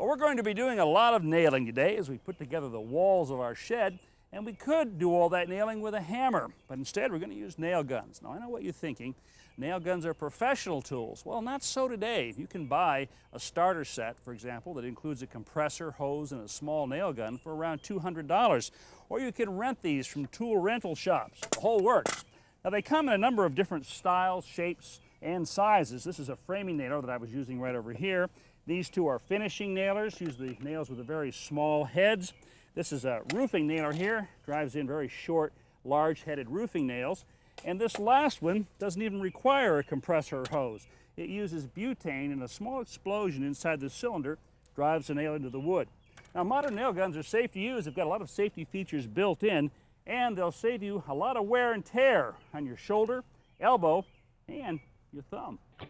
Well, we're going to be doing a lot of nailing today as we put together the walls of our shed, and we could do all that nailing with a hammer, but instead we're going to use nail guns. Now, I know what you're thinking. Nail guns are professional tools. Well, not so today. You can buy a starter set, for example, that includes a compressor, hose, and a small nail gun for around $200. Or you can rent these from tool rental shops. The whole works. Now, they come in a number of different styles, shapes, and sizes. This is a framing nailer that I was using right over here. These two are finishing nailers, usually nails with a very small heads. This is a roofing nailer here, drives in very short, large-headed roofing nails. And this last one doesn't even require a compressor or hose. It uses butane, and a small explosion inside the cylinder drives the nail into the wood. Now, modern nail guns are safe to use. They've got a lot of safety features built in, and they'll save you a lot of wear and tear on your shoulder, elbow, and your thumb.